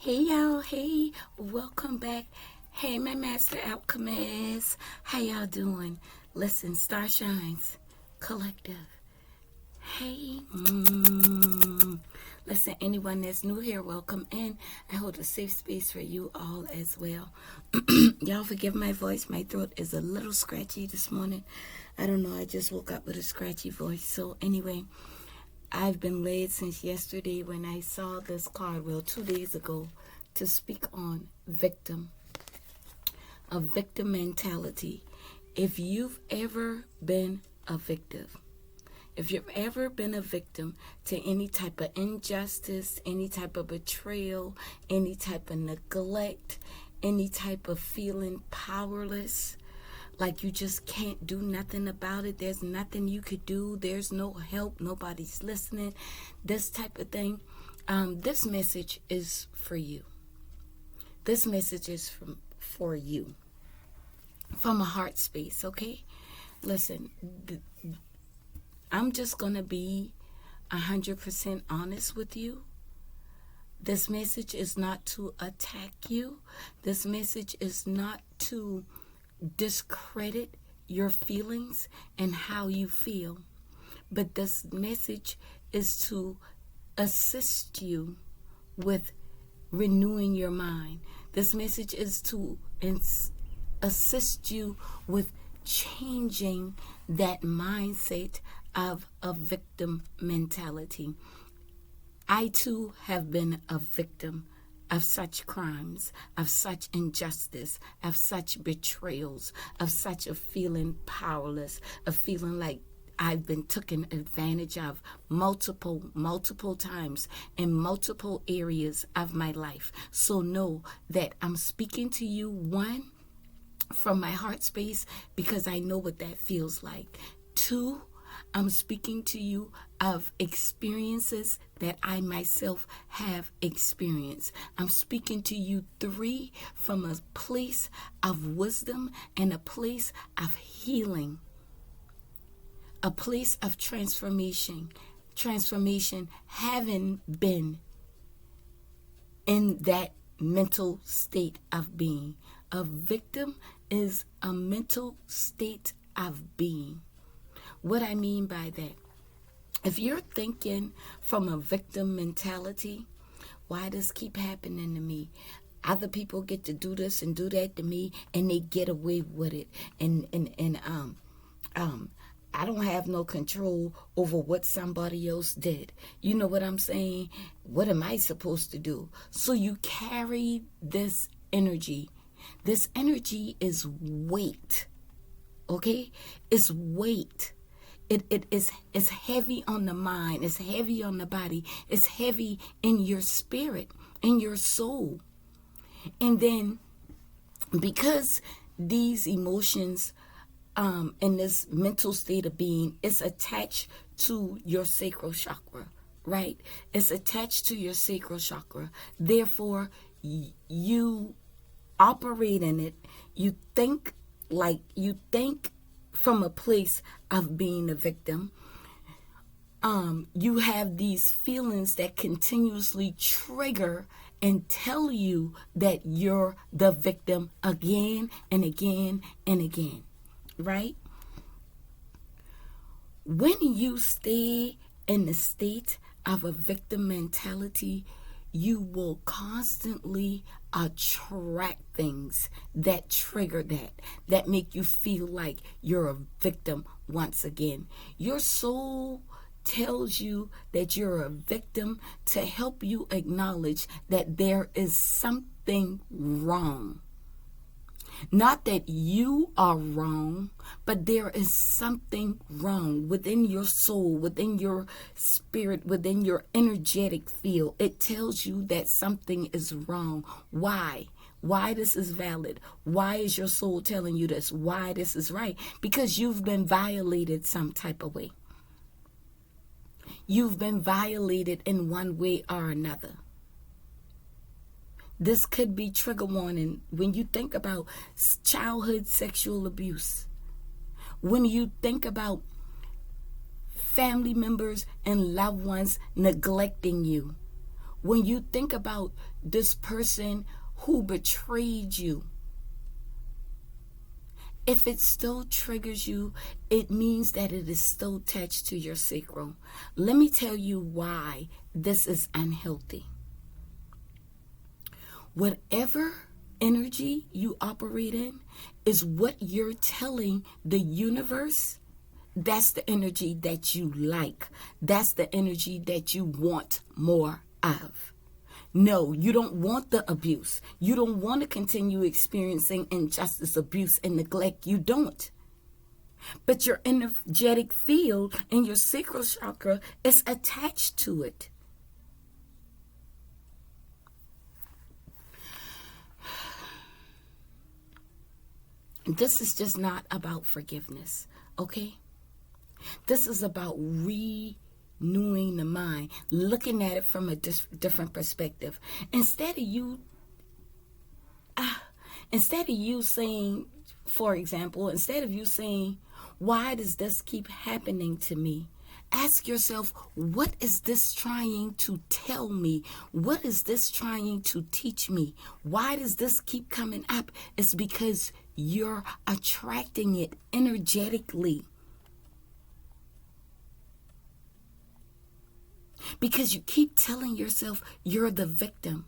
Hey y'all, hey, welcome back. Hey, my master alchemist, how y'all doing? Listen, Star Shines Collective. Hey, listen, anyone that's new here, welcome in. I hold a safe space for you all as well. Y'all forgive my voice. My throat is a little scratchy this morning. I don't know, I just woke up with a scratchy voice. So anyway, I've been led since yesterday when I saw this card, 2 days ago, to speak on a victim mentality. If you've ever been a victim, if you've ever been a victim to any type of injustice, any type of betrayal, any type of neglect, any type of feeling powerless, like you just can't do nothing about it, there's nothing you could do, there's no help, nobody's listening, this type of thing, this message is for you. This message is for you, from a heart space, okay? Listen, I'm just going to be 100% honest with you. This message is not to attack you. This message is not to discredit your feelings and how you feel. But this message is to assist you with renewing your mind. This message is to assist you with changing that mindset of a victim mentality. I too have been a victim of such crimes, of such injustice, of such betrayals, of such a feeling powerless, a feeling like I've been taken advantage of multiple times in multiple areas of my life. So know that I'm speaking to you, one, from my heart space, because I know what that feels like. Two, I'm speaking to you of experiences that I myself have experienced. I'm speaking to you, three, from a place of wisdom and a place of healing, a place of transformation, having been in that mental state of being. A victim is a mental state of being. What I mean by that, if you're thinking from a victim mentality, why does keep happening to me? Other people get to do this and do that to me, and they get away with it. And I don't have no control over what somebody else did. You know what I'm saying? What am I supposed to do? So you carry this energy. This energy is weight. Okay? It's weight. It's heavy on the mind. It's heavy on the body. It's heavy in your spirit, in your soul. And then because these emotions in this mental state of being is attached to your sacral chakra, right? It's attached to your sacral chakra. Therefore, you operate in it. You think from a place of being a victim. You have these feelings that continuously trigger and tell you that you're the victim again and again and again, right? When you stay in the state of a victim mentality, you will constantly attract things that trigger that make you feel like you're a victim once again. Your soul tells you that you're a victim to help you acknowledge that there is something wrong. Not that you are wrong, but there is something wrong within your soul, within your spirit, within your energetic field. It tells you that something is wrong. Why? Why this is valid? Why is your soul telling you this? Why this is right? Because you've been violated some type of way. You've been violated in one way or another. This could be trigger warning when you think about childhood sexual abuse. When you think about family members and loved ones neglecting you. when you think about this person who betrayed you, if it still triggers you, it means that it is still attached to your sacral. Let me tell you why this is unhealthy. Whatever energy you operate in is what you're telling the universe. That's the energy that you like. That's the energy that you want more of. No, you don't want the abuse. You don't want to continue experiencing injustice, abuse, and neglect. You don't. But your energetic field and your sacral chakra is attached to it. This is just not about forgiveness, okay? This is about renewing the mind, looking at it from a different perspective. Instead of you saying, for example, instead of you saying, why does this keep happening to me? Ask yourself, what is this trying to tell me? What is this trying to teach me? Why does this keep coming up? It's because you're attracting it energetically. Because you keep telling yourself you're the victim.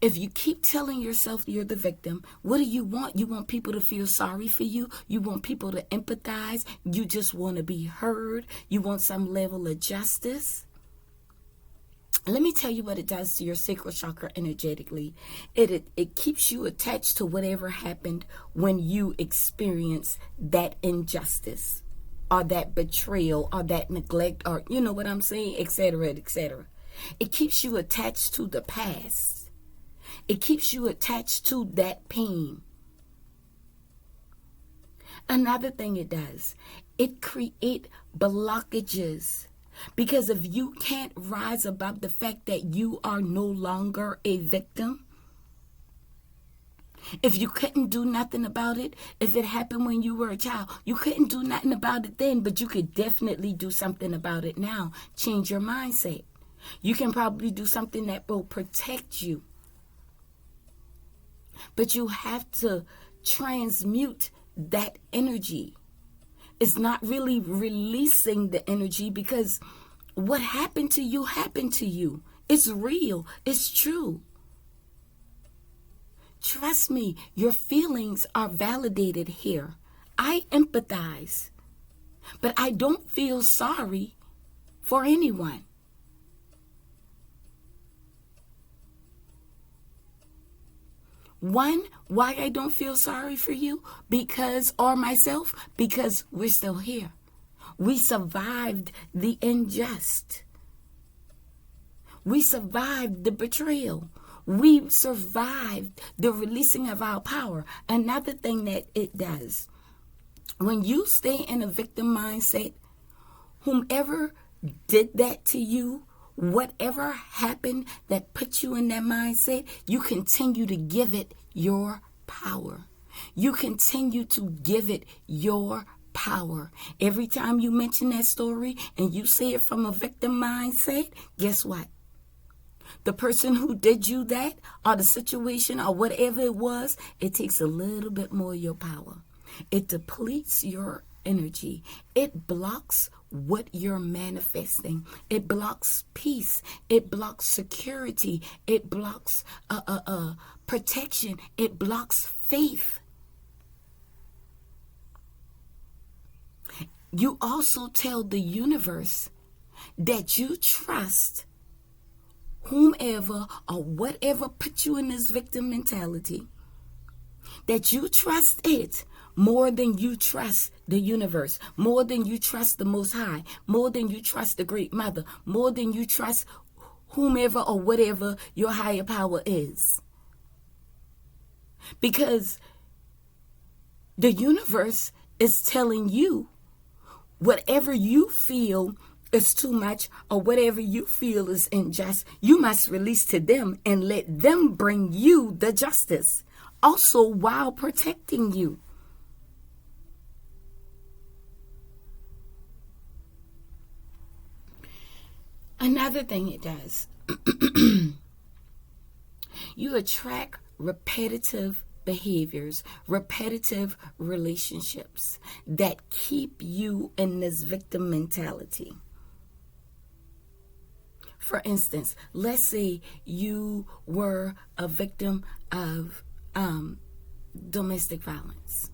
If you keep telling yourself you're the victim, what do you want? You want people to feel sorry for you. You want people to empathize. You just want to be heard. You want some level of justice. Let me tell you what it does to your sacral chakra energetically. It keeps you attached to whatever happened when you experience that injustice or that betrayal or that neglect, or you know what I'm saying, etc., etc. It keeps you attached to the past. It keeps you attached to that pain. Another thing it does, it creates blockages. Because if you can't rise above the fact that you are no longer a victim, if you couldn't do nothing about it, if it happened when you were a child, you couldn't do nothing about it then, but you could definitely do something about it now. Change your mindset. You can probably do something that will protect you. But you have to transmute that energy. It's not really releasing the energy, because what happened to you happened to you. It's real. It's true. Trust me, your feelings are validated here. I empathize, but I don't feel sorry for anyone. One, why I don't feel sorry for you or myself, because we're still here. We survived the unjust. We survived the betrayal. We survived the releasing of our power. Another thing that it does, when you stay in a victim mindset, whomever did that to you, whatever happened that put you in that mindset, you continue to give it your power. You continue to give it your power. Every time you mention that story and you say it from a victim mindset, guess what? The person who did you that, or the situation, or whatever it was, it takes a little bit more of your power. It depletes your energy. It blocks what you're manifesting. It blocks peace. It blocks security. It blocks protection. It blocks faith. You also tell the universe that you trust whomever or whatever put you in this victim mentality, that you trust it more than you trust the universe, more than you trust the Most High, more than you trust the Great Mother, more than you trust whomever or whatever your higher power is. Because the universe is telling you whatever you feel is too much, or whatever you feel is unjust, you must release to them and let them bring you the justice, also while protecting you. Another thing it does, you attract repetitive behaviors, repetitive relationships that keep you in this victim mentality. For instance, let's say you were a victim of domestic violence.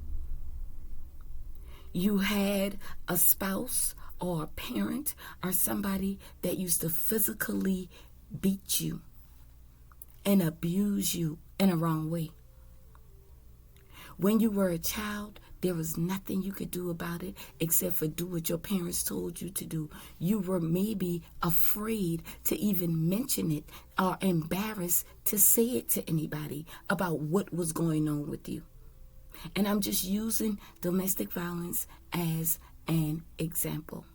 You had a spouse or a parent or somebody that used to physically beat you and abuse you in a wrong way. When you were a child, there was nothing you could do about it except for do what your parents told you to do. You were maybe afraid to even mention it or embarrassed to say it to anybody about what was going on with you. And I'm just using domestic violence as an example.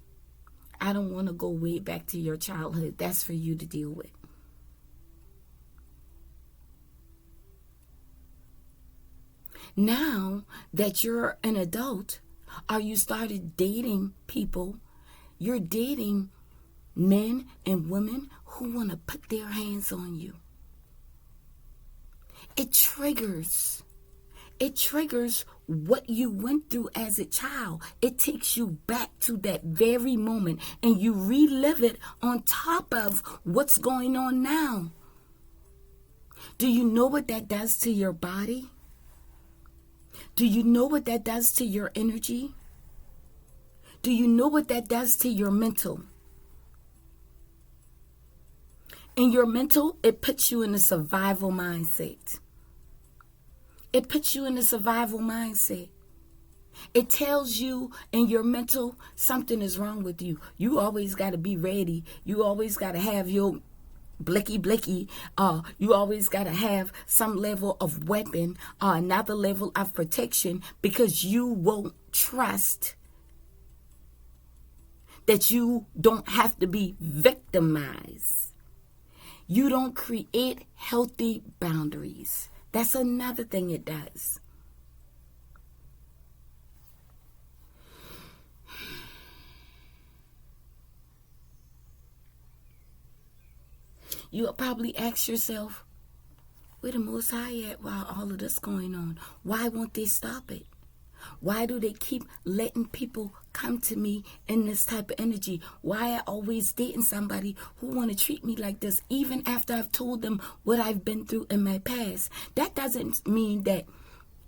I don't want to go way back to your childhood. That's for you to deal with. Now that you're an adult or you started dating people, you're dating men and women who want to put their hands on you. It triggers what you went through as a child. It takes you back to that very moment and you relive it on top of what's going on now. Do you know what that does to your body? Do you know what that does to your energy? Do you know what that does to your mental? In your mental, it puts you in a survival mindset. It puts you in a survival mindset. It tells you in your mental something is wrong with you. You always got to be ready. You always got to have your blicky. You always got to have some level of weapon or another level of protection because you won't trust that you don't have to be victimized. You don't create healthy boundaries. That's another thing it does. You'll probably ask yourself, where the Most High at while all of this going on? Why won't they stop it? Why do they keep letting people come to me in this type of energy? Why I always dating somebody who want to treat me like this, even after I've told them what I've been through in my past? That doesn't mean that.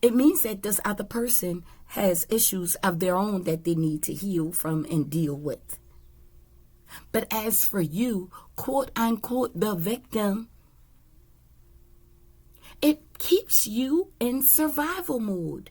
It means that this other person has issues of their own that they need to heal from and deal with. But as for you, quote unquote, the victim, it keeps you in survival mode.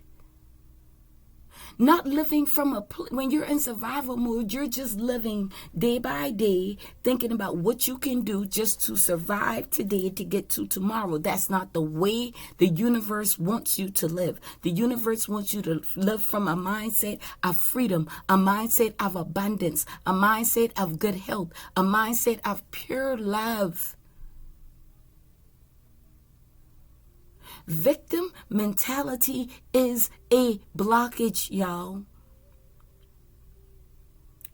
Not living from when you're in survival mode, you're just living day by day, thinking about what you can do just to survive today to get to tomorrow. That's not the way the universe wants you to live. The universe wants you to live from a mindset of freedom, a mindset of abundance, a mindset of good health, a mindset of pure love. Victim mentality is a blockage, y'all.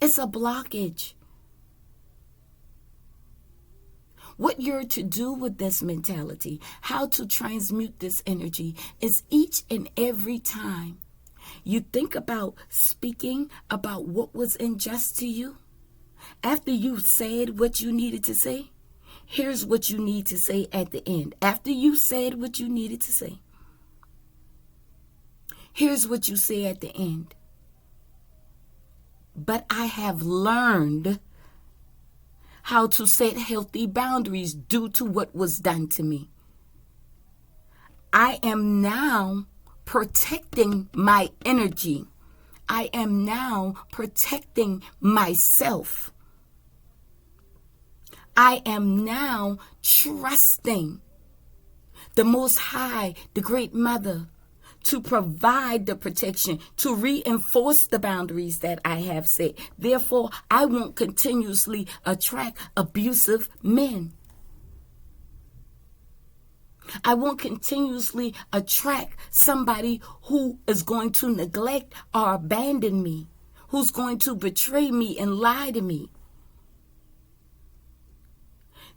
It's a blockage. What you're to do with this mentality, how to transmute this energy, is each and every time you think about speaking about what was unjust to you, after you said what you needed to say, here's what you need to say at the end. After you said what you needed to say, here's what you say at the end. But I have learned how to set healthy boundaries due to what was done to me. I am now protecting my energy. I am now protecting myself. I am now trusting the Most High, the Great Mother, to provide the protection, to reinforce the boundaries that I have set. Therefore, I won't continuously attract abusive men. I won't continuously attract somebody who is going to neglect or abandon me, who's going to betray me and lie to me.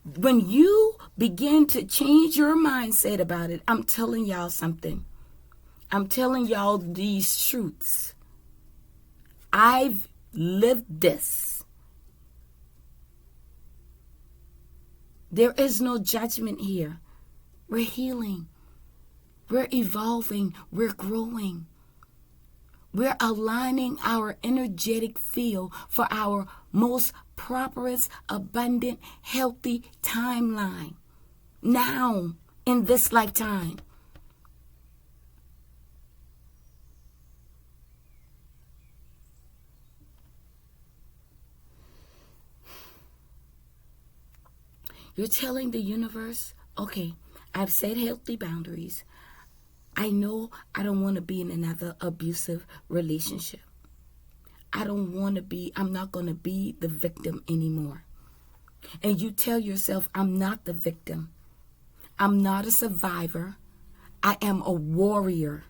When you begin to change your mindset about it, I'm telling y'all something. I'm telling y'all these truths. I've lived this. There is no judgment here. We're healing. We're evolving. We're growing. We're aligning our energetic field for our most properest, abundant, healthy timeline. Now, in this lifetime. You're telling the universe, okay, I've set healthy boundaries. I know I don't want to be in another abusive relationship. I'm not going to be the victim anymore. And you tell yourself, I'm not the victim. I'm not a survivor. I am a warrior.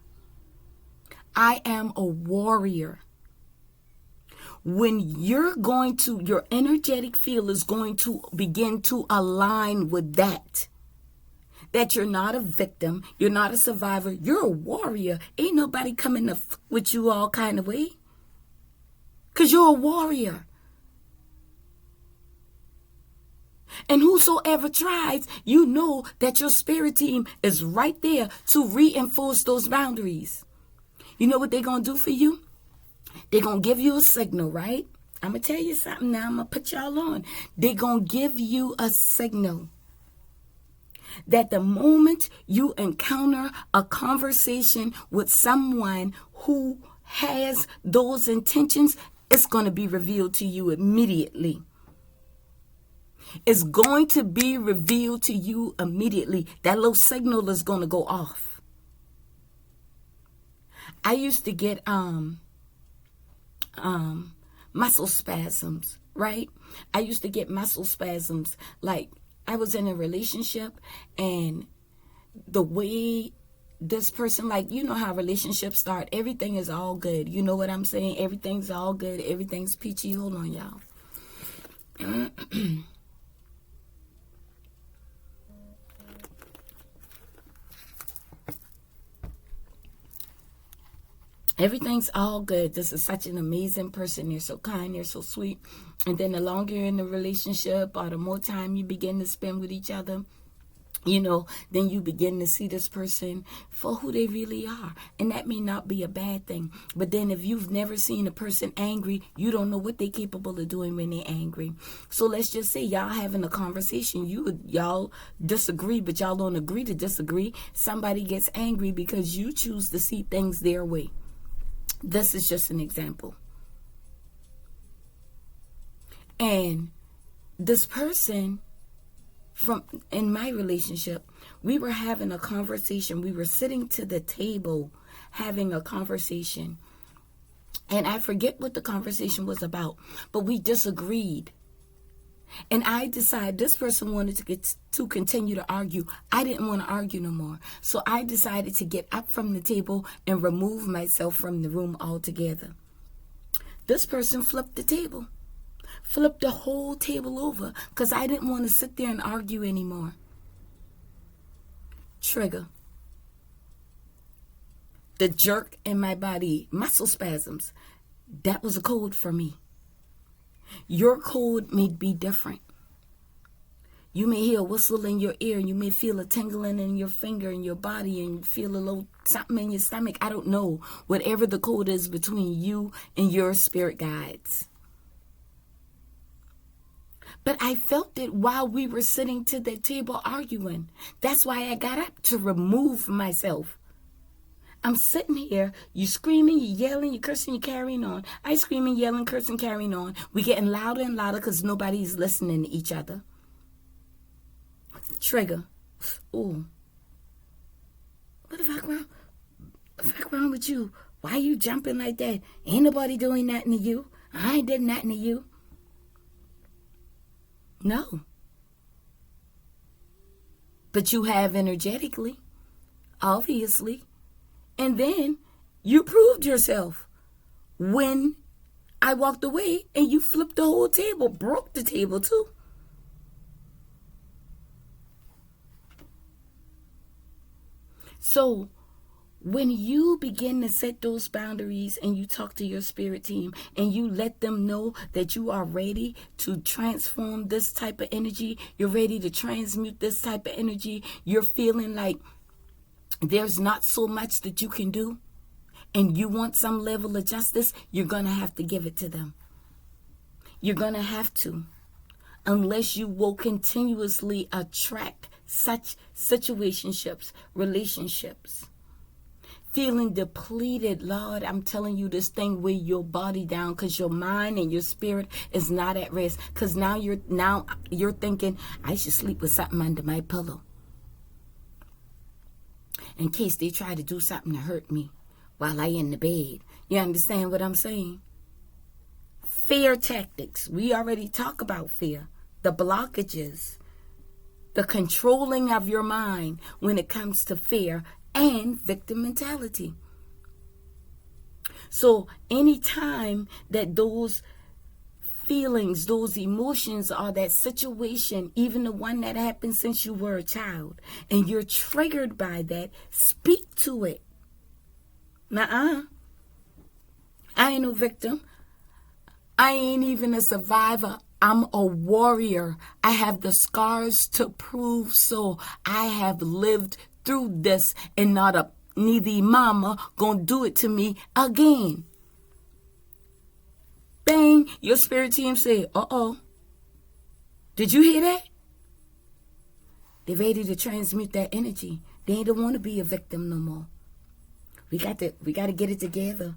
I am a warrior. When your energetic field is going to begin to align with that you're not a victim, you're not a survivor, you're a warrior. Ain't nobody coming to with you all kind of way. Because you're a warrior. And whosoever tries, you know that your spirit team is right there to reinforce those boundaries. You know what they're going to do for you? They're going to give you a signal, right? I'm going to tell you something now. I'm going to put y'all on. They're going to give you a signal that the moment you encounter a conversation with someone who has those intentions, it's going to be revealed to you immediately. It's going to be revealed to you immediately. That little signal is going to go off. I used to get muscle spasms, right? I used to get muscle spasms. Like, I was in a relationship, and the way this person, like, you know how relationships start. Everything is all good. You know what I'm saying? Everything's all good. Everything's peachy. Hold on, y'all. Everything's all good. This is such an amazing person. They're so kind. They're so sweet. And then the longer you're in the relationship, or the more time you begin to spend with each other, you know, then you begin to see this person for who they really are. And that may not be a bad thing. But then if you've never seen a person angry, you don't know what they're capable of doing when they're angry. So let's just say y'all having a conversation. Y'all disagree, but y'all don't agree to disagree. Somebody gets angry because you choose to see things their way. This is just an example. And this person in my relationship, we were having a conversation. We were sitting to the table having a conversation. And I forget what the conversation was about, but we disagreed. And I decided this person wanted to continue to argue. I didn't want to argue no more. So I decided to get up from the table and remove myself from the room altogether. This person flipped the table. Flipped the whole table over because I didn't want to sit there and argue anymore. Trigger. The jerk in my body, muscle spasms. That was a code for me. Your code may be different. You may hear a whistle in your ear, and you may feel a tingling in your finger and your body, and you feel a little something in your stomach. I don't know. Whatever the code is between you and your spirit guides. But I felt it while we were sitting to the table arguing. That's why I got up, to remove myself. I'm sitting here, you screaming, you yelling, you cursing, you carrying on. I screaming, yelling, cursing, carrying on. We getting louder and louder because nobody's listening to each other. Trigger. Ooh. What the fuck wrong with you? Why you jumping like that? Ain't nobody doing nothing to you. I ain't did nothing to you. No. But you have energetically, obviously. And then you proved yourself when I walked away and you flipped the whole table, broke the table too. So when you begin to set those boundaries and you talk to your spirit team and you let them know that you are ready to transform this type of energy, you're ready to transmute this type of energy, you're feeling like there's not so much that you can do, and you want some level of justice, you're going to have to give it to them. You're going to have to, unless you will continuously attract such situationships, relationships. Feeling depleted, Lord, I'm telling you, this thing weigh your body down because your mind and your spirit is not at rest. Because now you're thinking, I should sleep with something under my pillow in case they try to do something to hurt me while I in the bed. You understand what I'm saying? Fear tactics. We already talk about fear. The blockages, the controlling of your mind when it comes to fear and victim mentality. So anytime that those feelings, those emotions, or that situation, even the one that happened since you were a child, and you're triggered by that, speak to it. I ain't no victim. I ain't even a survivor. I'm a warrior. I have the scars to prove so. I have lived through this, and neither mama gonna do it to me again. Bang, your spirit team say, uh-oh. Did you hear that? They're ready to transmute that energy. They don't want to be a victim no more. We got to get it together.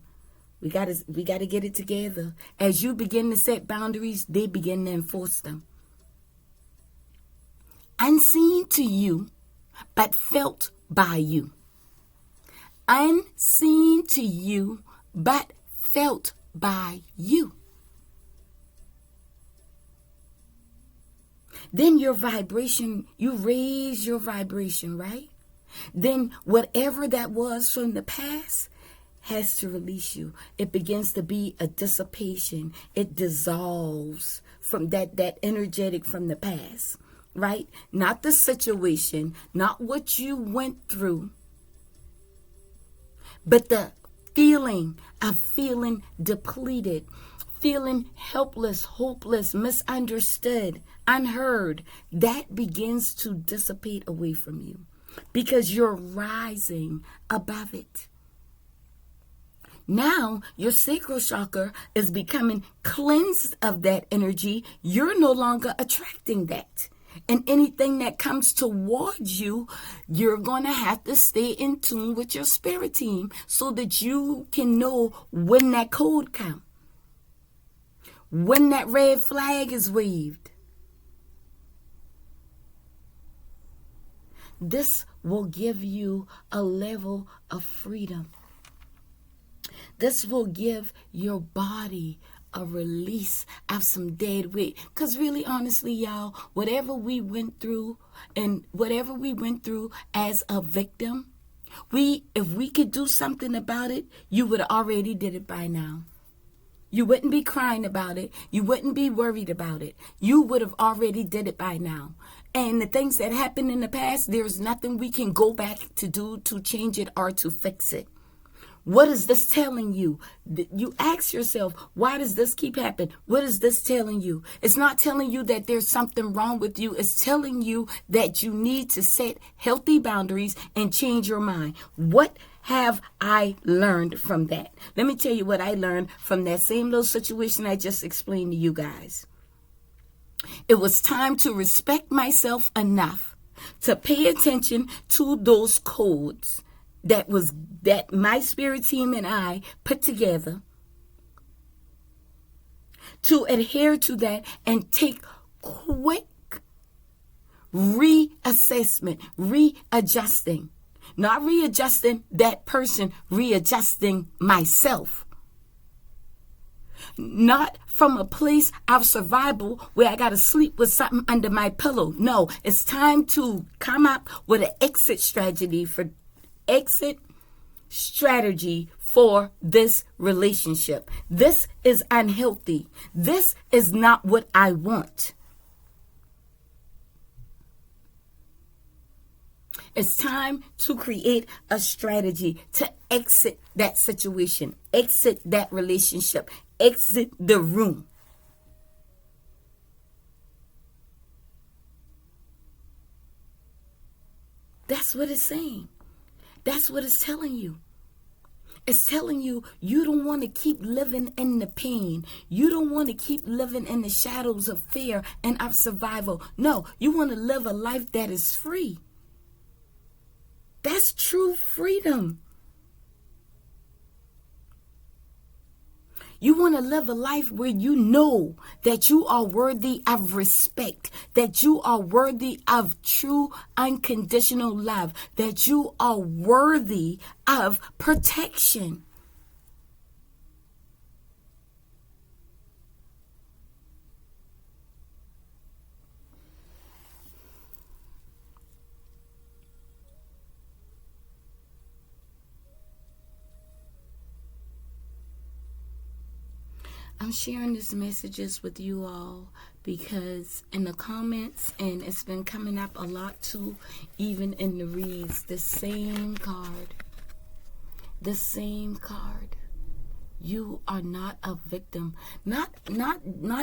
We got to get it together. As you begin to set boundaries, they begin to enforce them. Unseen to you, but felt by you. Unseen to you, but felt by you. Then your vibration, you raise your vibration, right? Then whatever that was from the past has to release you. It begins to be a dissipation. It dissolves from that energetic from the past, right? Not the situation, not what you went through, but the feeling of feeling depleted, feeling helpless, hopeless, misunderstood, unheard. That begins to dissipate away from you because you're rising above it. Now your sacral chakra is becoming cleansed of that energy. You're no longer attracting that. And anything that comes towards you, you're going to have to stay in tune with your spirit team so that you can know when that code comes, when that red flag is waved. This will give you a level of freedom. This will give your body a release of some dead weight. Because really, honestly, y'all, whatever we went through as a victim, if we could do something about it, you would have already did it by now. You wouldn't be crying about it. You wouldn't be worried about it. You would have already did it by now. And the things that happened in the past, there's nothing we can go back to do to change it or to fix it. What is this telling you? You ask yourself, why does this keep happening? What is this telling you? It's not telling you that there's something wrong with you. It's telling you that you need to set healthy boundaries and change your mind. What have I learned from that? Let me tell you what I learned from that same little situation I just explained to you guys. It was time to respect myself enough to pay attention to those codes that my spirit team and I put together, to adhere to that and take quick reassessment, readjusting. Not readjusting that person, readjusting myself. Not from a place of survival where I got to sleep with something under my pillow. No, it's time to come up with an exit strategy for this relationship. This is unhealthy. This is not what I want. It's time to create a strategy to exit that situation, exit that relationship, exit the room. That's what it's saying. That's what it's telling you. It's telling you you don't want to keep living in the pain. You don't want to keep living in the shadows of fear and of survival. No, you want to live a life that is free. That's true freedom. You want to live a life where you know that you are worthy of respect, that you are worthy of true unconditional love, that you are worthy of protection. I'm sharing these messages with you all because in the comments, and it's been coming up a lot too, even in the reads, the same card. You are not a victim. Not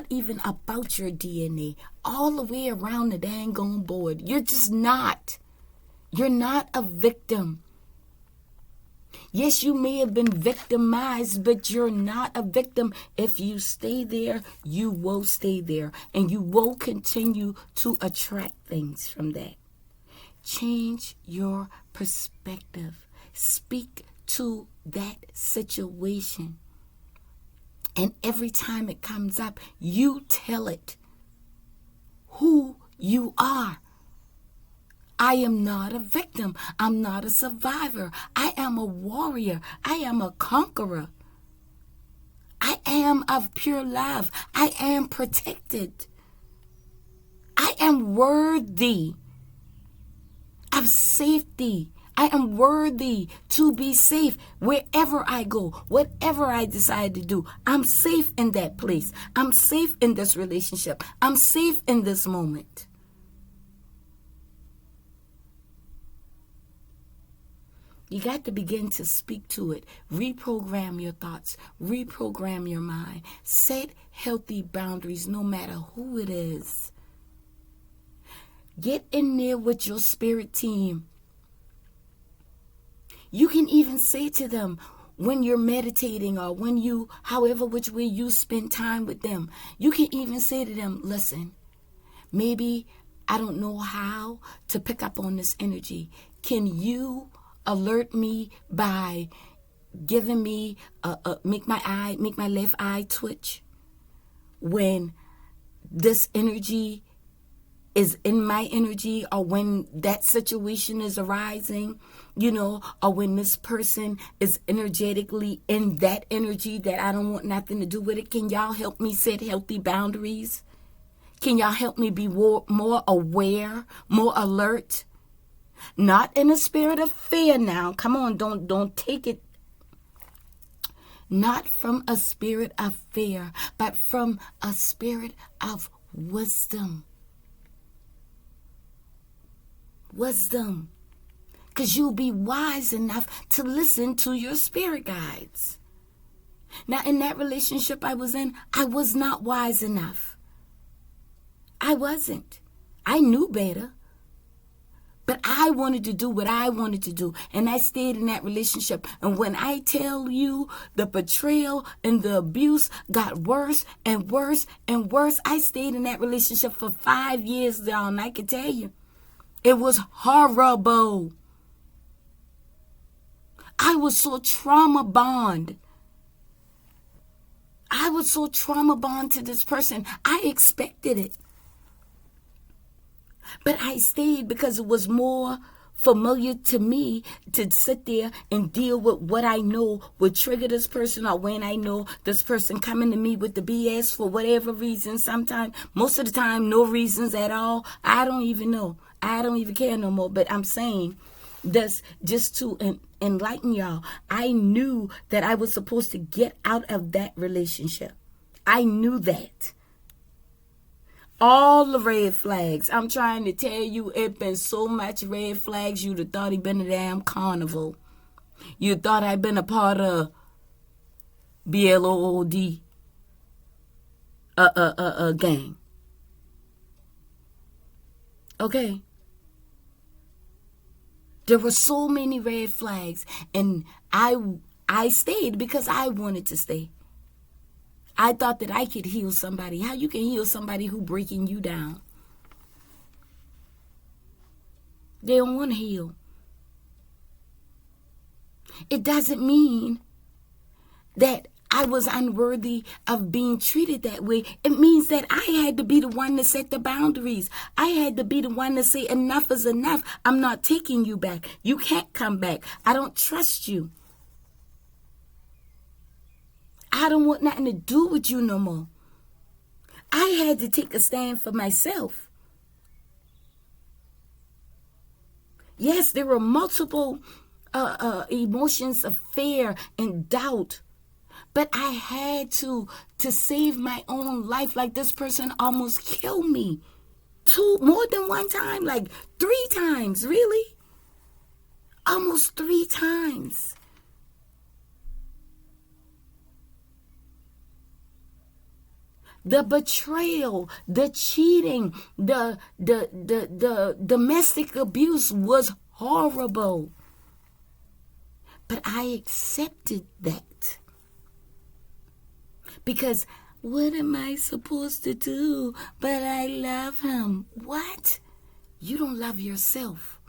even about your DNA. All the way around the dang on board. You're just not. You're not a victim. Yes, you may have been victimized, but you're not a victim. If you stay there, you will stay there. And you will continue to attract things from that. Change your perspective. Speak to that situation. And every time it comes up, you tell it who you are. I am not a victim. I'm not a survivor. I am a warrior. I am a conqueror. I am of pure love. I am protected. I am worthy of safety. I am worthy to be safe wherever I go, whatever I decide to do. I'm safe in that place. I'm safe in this relationship. I'm safe in this moment. You got to begin to speak to it. Reprogram your thoughts. Reprogram your mind. Set healthy boundaries no matter who it is. Get in there with your spirit team. You can even say to them when you're meditating or when you, however which way you spend time with them, you can even say to them, listen, maybe I don't know how to pick up on this energy. Can you alert me by giving me make my left eye twitch when this energy is in my energy, or when that situation is arising, or when this person is energetically in that energy that I don't want nothing to do with it. Can y'all help me set healthy boundaries? Can y'all help me be more aware, more alert? Not in a spirit of fear now. Come on, don't take it. Not from a spirit of fear, but from a spirit of wisdom. Wisdom. Because you'll be wise enough to listen to your spirit guides. Now, in that relationship I was in, I was not wise enough. I wasn't. I knew better. But I wanted to do what I wanted to do. And I stayed in that relationship. And when I tell you the betrayal and the abuse got worse and worse and worse, I stayed in that relationship for 5 years, y'all. And I can tell you, it was horrible. I was so trauma bond. I was so trauma bond to this person. I expected it. But I stayed because it was more familiar to me to sit there and deal with what I know would trigger this person, or when I know this person coming to me with the BS for whatever reason. Sometimes, most of the time, no reasons at all. I don't even know. I don't even care no more. But I'm saying this just to enlighten y'all. I knew that I was supposed to get out of that relationship. I knew that. All the red flags. I'm trying to tell you, it been so much red flags, you'd have thought he been a damn carnival. You thought I'd been a part of BLOOD gang. Okay? There were so many red flags, and I stayed because I wanted to stay. I thought that I could heal somebody. How you can heal somebody who breaking you down? They don't want to heal. It doesn't mean that I was unworthy of being treated that way. It means that I had to be the one to set the boundaries. I had to be the one to say enough is enough. I'm not taking you back. You can't come back. I don't trust you. I don't want nothing to do with you no more. I had to take a stand for myself. Yes, there were multiple emotions of fear and doubt. But I had to save my own life. Like, this person almost killed me. More than one time, like 3 times, really? Almost 3 times. The betrayal, the cheating, the domestic abuse was horrible. But I accepted that. Because what am I supposed to do? But I love him. What? You don't love yourself.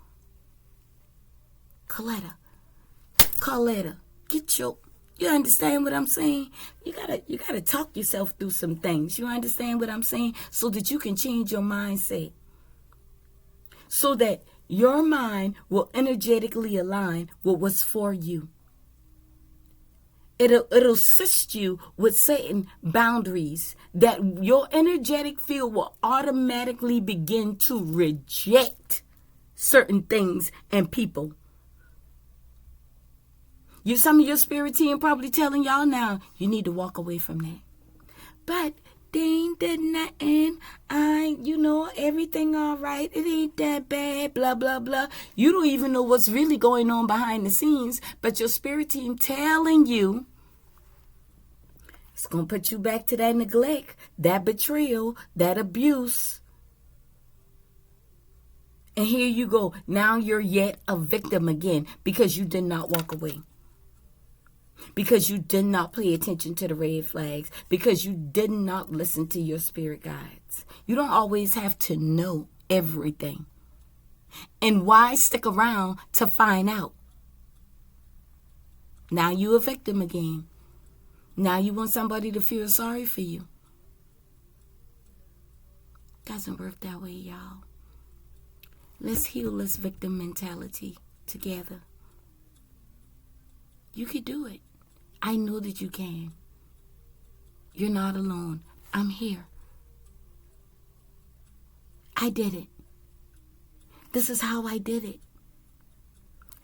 Coletta, get your... You understand what I'm saying? You gotta talk yourself through some things. You understand what I'm saying? So that you can change your mindset. So that your mind will energetically align with what's for you. It'll assist you with setting boundaries that your energetic field will automatically begin to reject certain things and people. Some of your spirit team probably telling y'all now, you need to walk away from that. But they ain't did nothing. Everything all right. It ain't that bad, blah, blah, blah. You don't even know what's really going on behind the scenes, but your spirit team telling you it's going to put you back to that neglect, that betrayal, that abuse. And here you go. Now you're yet a victim again because you did not walk away. Because you did not pay attention to the red flags. Because you did not listen to your spirit guides. You don't always have to know everything. And why stick around to find out? Now you a victim again. Now you want somebody to feel sorry for you. Doesn't work that way, y'all. Let's heal this victim mentality together. You could do it. I know that you can. You're not alone. I'm here. I did it. This is how I did it.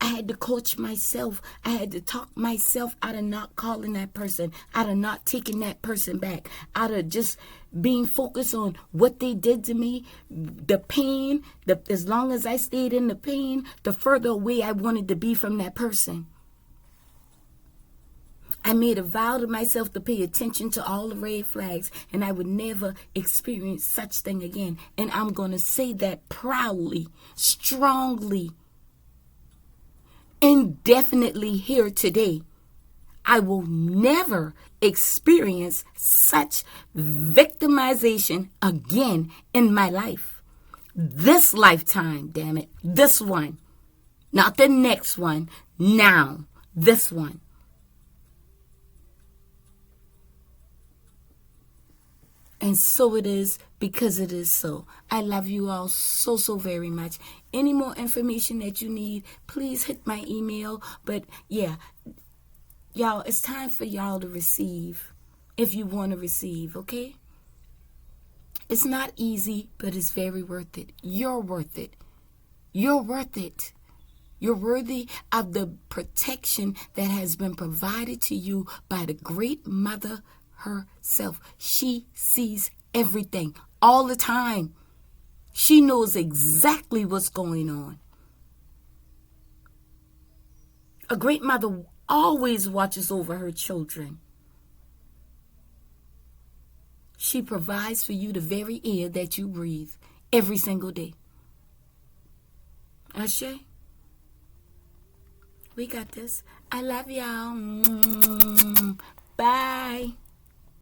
I had to coach myself. I had to talk myself out of not calling that person, out of not taking that person back, out of just being focused on what they did to me, the pain. As long as I stayed in the pain, the further away I wanted to be from that person. I made a vow to myself to pay attention to all the red flags, and I would never experience such thing again. And I'm going to say that proudly, strongly, indefinitely here today. I will never experience such victimization again in my life. This lifetime, damn it. This one. Not the next one. Now. This one. And so it is, because it is so. I love you all so, so very much. Any more information that you need, please hit my email. But yeah, y'all, it's time for y'all to receive if you want to receive, okay? It's not easy, but it's very worth it. You're worth it. You're worth it. You're worthy of the protection that has been provided to you by the great mother herself. She sees everything, all the time. She knows exactly what's going on. A great mother always watches over her children. She provides for you the very air that you breathe every single day. Ashe? We got this. I love y'all. Bye.